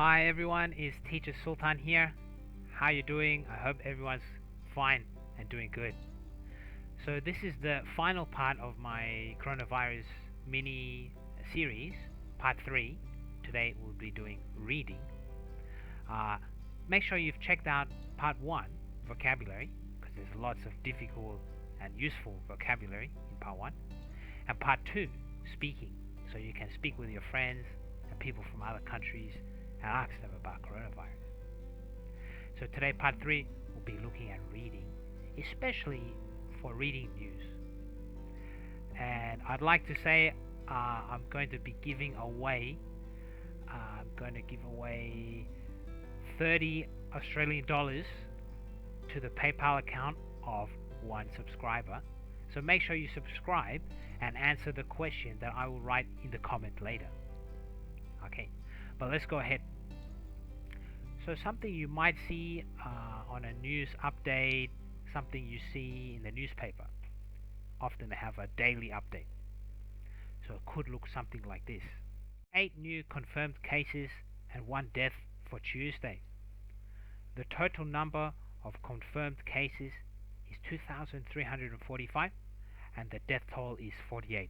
Hi everyone, it's Teacher Sultan here. How you doing? I hope everyone's fine and doing good. So this is the final part of my coronavirus mini series, part 3. Today we'll be doing reading. Uh, Make sure you've checked out part 1, vocabulary, because there's lots of difficult and useful vocabulary in part 1. And part 2, speaking, so you can speak with your friends and people from other countries and ask them about coronavirus. So today, part 3, we'll be looking at reading, especially for reading news. And I'd like to say I'm going to be giving away, I'm going to give away 30 Australian dollars to the PayPal account of one subscriber. So make sure you subscribe and answer the question that I will write in the comment later. Okay, but let's go ahead. So something you might see on a news update, something you see in the newspaper. Often they have a daily update. So it could look something like this. 8 new confirmed cases and 1 death for Tuesday. The total number of confirmed cases is 2,345 and the death toll is 48.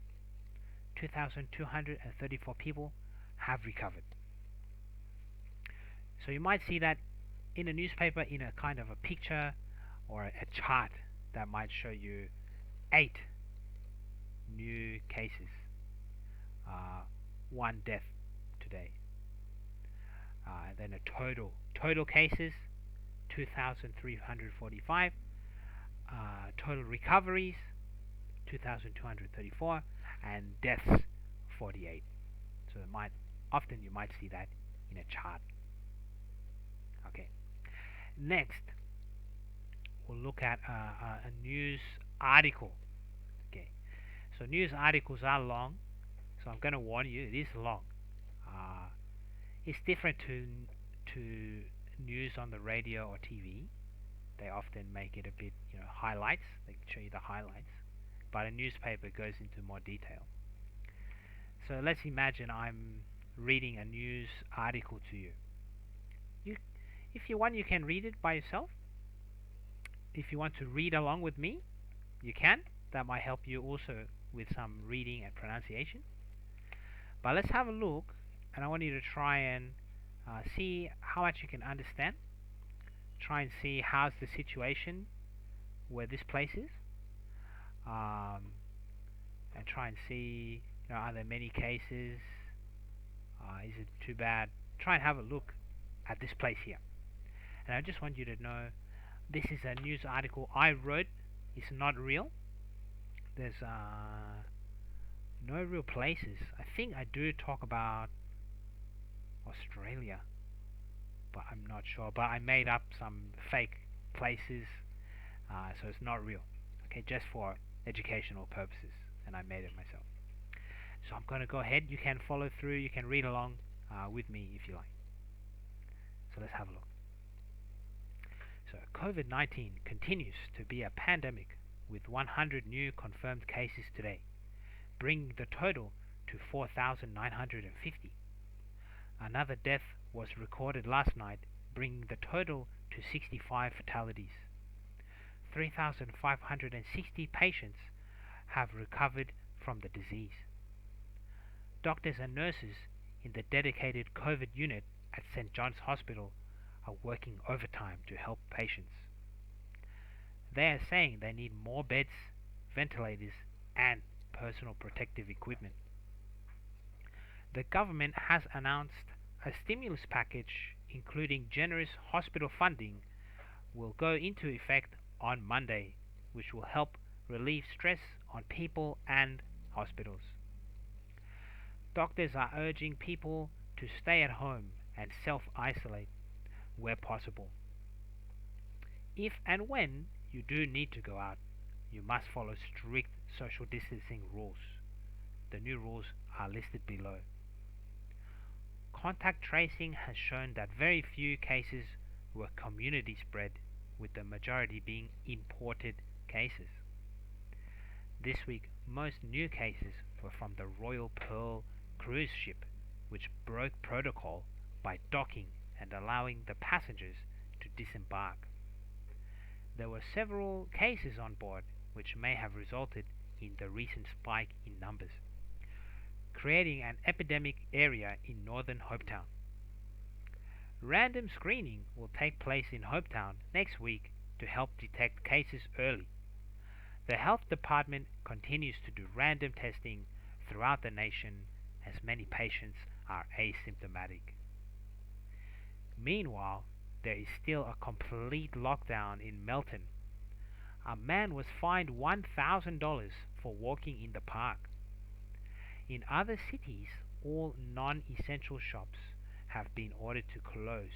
2,234 people have recovered. So you might see that in a newspaper in a kind of a picture or a chart that might show you 8 new cases, 1 death today. Then a total cases 2,345, total recoveries 2,234, and deaths 48. So often you might see that in a chart. Okay. Next, we'll look at a news article. Okay. So news articles are long, so I'm going to warn you, it is long. Uh, it's different to news on the radio or TV. They often make it a bit, highlights. They can show you the highlights, but a newspaper goes into more detail. So let's imagine I'm reading a news article to you. You, if you want, you can read it by yourself. If you want to read along with me, you can. That might help you also with some reading and pronunciation. But let's have a look, and I want you to try and see how much you can understand. Try and see how's the situation where this place is, and try and see, are there many cases? Is it too bad? Try and have a look at this place here. And I just want you to know this is a news article I wrote. It's not real. There's no real places. I think I do talk about Australia, but I'm not sure. But I made up some fake places, so it's not real. Okay, just for educational purposes, and I made it myself. So I'm going to go ahead. You can follow through. You can read along with me if you like. So let's have a look. So COVID-19 continues to be a pandemic with 100 new confirmed cases today, bringing the total to 4,950. Another death was recorded last night, bringing the total to 65 fatalities. 3,560 patients have recovered from the disease. Doctors and nurses in the dedicated COVID unit at St. John's Hospital are working overtime to help patients. They are saying they need more beds, ventilators, and personal protective equipment. The government has announced a stimulus package including generous hospital funding will go into effect on Monday, which will help relieve stress on people and hospitals. Doctors are urging people to stay at home and self-isolate where possible. If and when you do need to go out, you must follow strict social distancing rules. The new rules are listed below. Contact tracing has shown that very few cases were community spread, with the majority being imported cases. This week, most new cases were from the Royal Pearl cruise ship, which broke protocol by docking and allowing the passengers to disembark. There were several cases on board which may have resulted in the recent spike in numbers, creating an epidemic area in northern Hopetown. Random screening will take place in Hopetown next week to help detect cases early. The health department continues to do random testing throughout the nation as many patients are asymptomatic. Meanwhile, there is still a complete lockdown in Melton. A man was fined $1,000 for walking in the park. In other cities, all non essential shops have been ordered to close,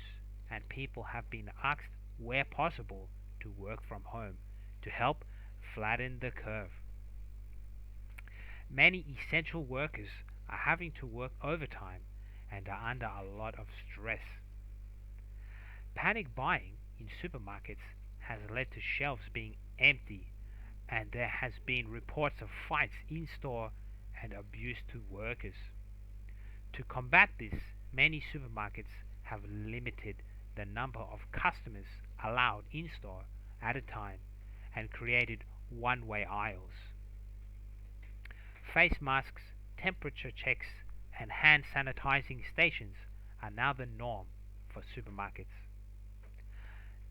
and people have been asked, where possible, to work from home to help flatten the curve. Many essential workers are having to work overtime and are under a lot of stress. Panic buying in supermarkets has led to shelves being empty, and there has been reports of fights in store and abuse to workers. To combat this, many supermarkets have limited the number of customers allowed in store at a time and created one-way aisles. Face masks, temperature checks, and hand sanitizing stations are now the norm for supermarkets.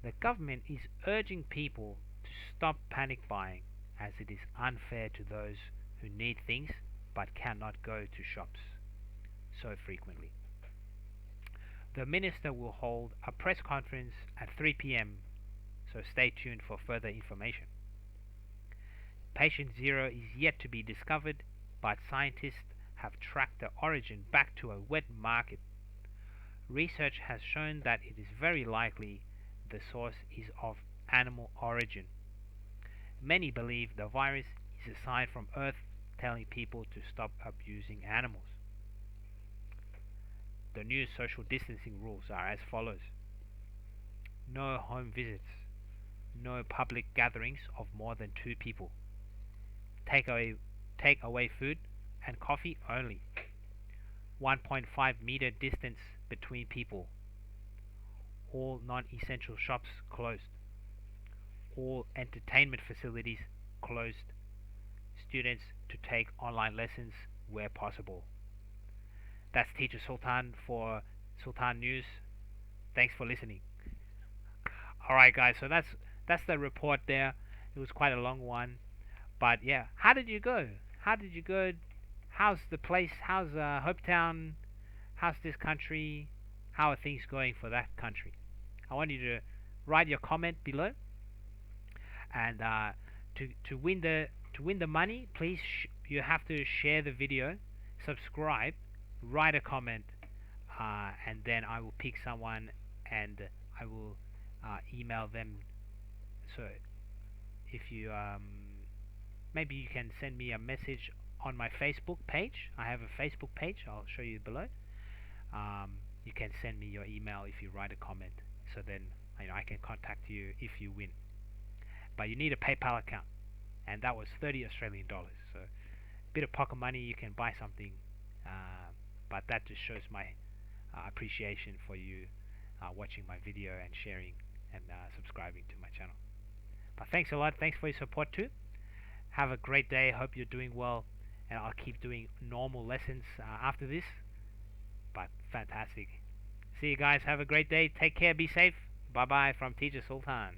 The government is urging people to stop panic buying as it is unfair to those who need things but cannot go to shops so frequently. The minister will hold a press conference at 3 p.m., so stay tuned for further information. Patient zero is yet to be discovered, but scientists have tracked the origin back to a wet market. Research has shown that it is very likely the source is of animal origin. Many believe the virus is a sign from Earth telling people to stop abusing animals. The new social distancing rules are as follows: no home visits, no public gatherings of more than 2 people, take away food and coffee only, 1.5 meter distance between people, all non-essential shops closed, all entertainment facilities closed, students to take online lessons where possible. That's Teacher Sultan for Sultan News. Thanks for listening. All right, guys. So that's the report there. It was quite a long one, but yeah. How did you go? How did you go? How's the place? How's Hopetown? How's this country? How are things going for that country? I want you to write your comment below, and to win the money, please you have to share the video, subscribe, write a comment, and then I will pick someone and I will email them. So if you maybe you can send me a message on my Facebook page. I have a Facebook page. I'll show you below. You can send me your email if you write a comment. So then I can contact you if you win. But you need a PayPal account, and that was 30 Australian dollars. So a bit of pocket money, you can buy something. But that just shows my appreciation for you watching my video and sharing and subscribing to my channel. But thanks a lot. Thanks for your support too. Have a great day. Hope you're doing well, and I'll keep doing normal lessons after this. But fantastic. See you guys. Have a great day. Take care. Be safe. Bye bye from Teacher Sultan.